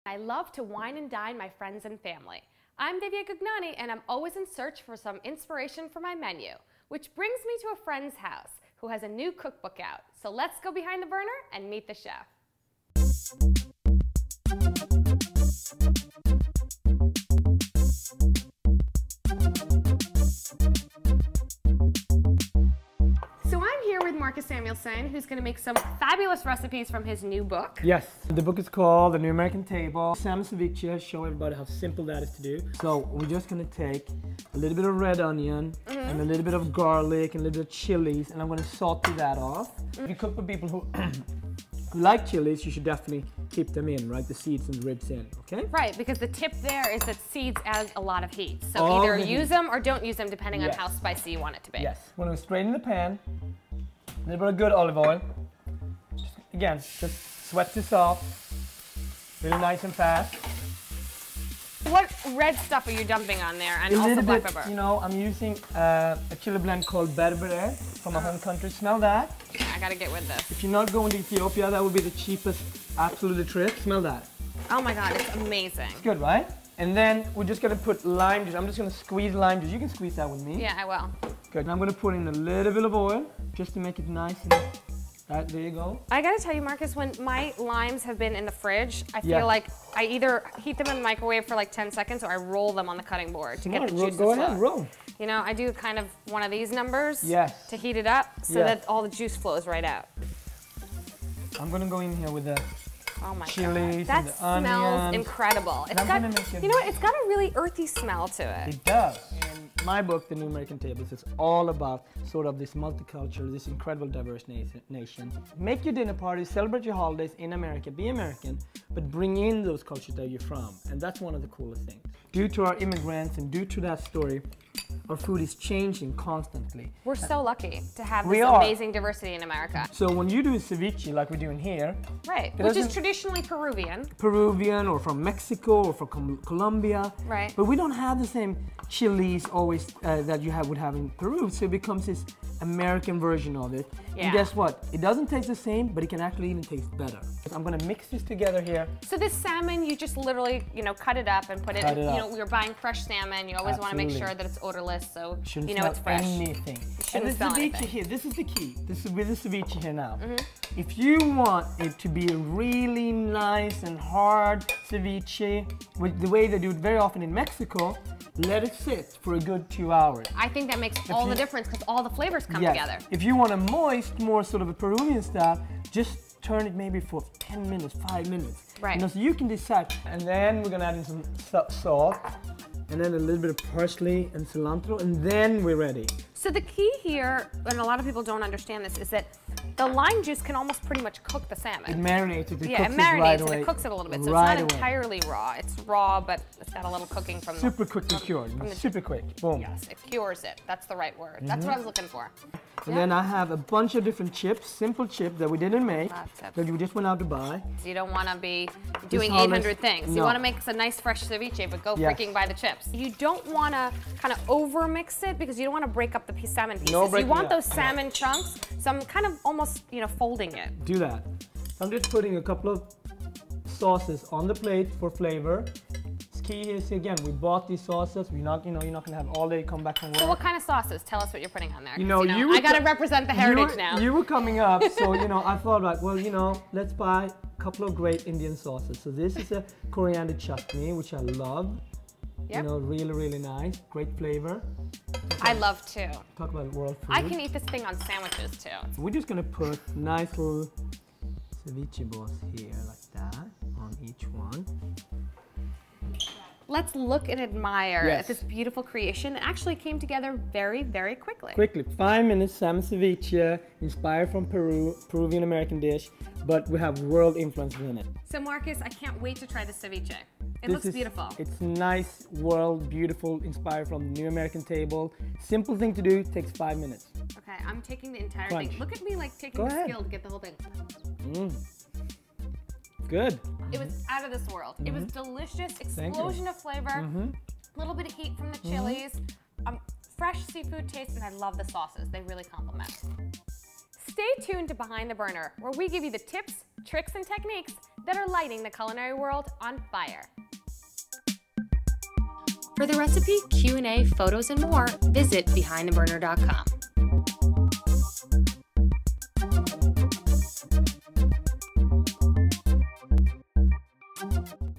I love to wine and dine my friends and family. I'm Divya Gugnani, and I'm always in search for some inspiration for my menu, which brings me to a friend's house who has a new cookbook out. So let's go behind the burner and meet the chef. Samuelsson, who's going to make some fabulous recipes from his new book. Yes, the book is called The New American Table. Salmon Ceviche, show everybody how simple that is to do. So we're just going to take a little bit of red onion and a little bit of garlic and a little bit of chilies, and I'm going to saute that off. If you cook for people who like chilies, you should definitely keep them in, right? The seeds and the ribs in, okay? Right, because the tip there is that seeds add a lot of heat. So either use them or don't use them depending on how spicy you want it to be. Yes, we're going to straight in the pan. A little bit of good olive oil. Just sweat this off. Really nice and fast. What red stuff are you dumping on there, and also black pepper? You know, I'm using a chili blend called Berbere from my home country. Smell that? I gotta get with this. If you're not going to Ethiopia, that would be the cheapest absolute trip. Smell that. Oh my God, it's amazing. It's good, right? And then we're just gonna put lime juice. I'm just gonna squeeze lime juice. You can squeeze that with me. Yeah, I will. Good. Now I'm gonna put in a little bit of oil just to make it nice and there you go. I gotta tell you, Marcus, when my limes have been in the fridge, I feel like I either heat them in the microwave for like 10 seconds or I roll them on the cutting board to get the juices Go ahead, roll. You know, I do kind of one of these numbers to heat it up so that all the juice flows right out. I'm gonna go in here with the chilies that and the onions. That smells incredible. It's got, you know what? It's got a really earthy smell to it. It does. In my book, The New American Table, it's all about sort of this multicultural, this incredible diverse nation. Make your dinner parties, celebrate your holidays in America, be American, but bring in those cultures that you're from. And that's one of the coolest things. Due to our immigrants and due to that story, our food is changing constantly. We're so lucky to have this amazing diversity in America. So when you do a ceviche like we're doing here, which is traditionally Peruvian. Peruvian or from Mexico or from Colombia. Right. But we don't have the same chilies always that you would have in Peru, so it becomes this American version of it. Yeah. And guess what? It doesn't taste the same, but it can actually even taste better. I'm gonna mix this together here. So this salmon, you just literally, you know, cut it up and put it in, you know, you're buying fresh salmon, you always want to make sure that it's odorless, so you know it's fresh. Anything. And the ceviche here, this is the key. This is with the ceviche here now. If you want it to be a really nice and hard ceviche, with the way they do it very often in Mexico, let it sit for a good 2 hours. I think that makes all the difference because all the flavors come together. If you want a moist, more sort of a Peruvian style, just turn it maybe for 10 minutes, 5 minutes. Right. You know, so you can decide. And then we're gonna add in some salt, and then a little bit of parsley and cilantro, and then we're ready. So the key here, and a lot of people don't understand this, is that the lime juice can almost pretty much cook the salmon. It marinates it. It marinates it. It cooks it a little bit. So it's not entirely raw. It's raw, but it's got a little cooking from super quickly cured. Super quick. Boom. Yes, it cures it. That's the right word. That's what I was looking for. And then I have a bunch of different chips, simple chips that we didn't make, that we just went out to buy. So you don't want to be doing 800 things. No. You want to make a nice fresh ceviche, but go freaking buy the chips. You don't want to kind of over mix it because you don't want to break up the salmon pieces. You want those salmon chunks, so I'm kind of almost, you know, folding it. Do that. I'm just putting a couple of sauces on the plate for flavor. Key is, again, we bought these sauces. You're not gonna have all day come back from work. So what kind of sauces? Tell us what you're putting on there. You know, I gotta represent the heritage now. You were coming up, so you know, I thought like, well, you know, let's buy a couple of great Indian sauces. So this is a coriander chutney, which I love. You know, really, really nice, great flavor. I love too. Talk about world food. I can eat this thing on sandwiches too. So we're just gonna put nice little ceviche balls here like that on each one. Let's look and admire at this beautiful creation. It actually came together very, very quickly. 5 minutes, salmon ceviche, inspired from Peru, Peruvian-American dish, but we have world influences in it. So Marcus, I can't wait to try the ceviche. It looks beautiful. It's nice, world, beautiful, inspired from the New American Table. Simple thing to do, takes 5 minutes. Okay, I'm taking the entire thing. Look at me like taking the skill to get the whole thing. Good. It was out of this world. It was delicious, explosion of flavor, a little bit of heat from the chilies, fresh seafood taste, and I love the sauces. They really complement. Stay tuned to Behind the Burner, where we give you the tips, tricks, and techniques that are lighting the culinary world on fire. For the recipe, Q&A, photos, and more, visit BehindTheBurner.com.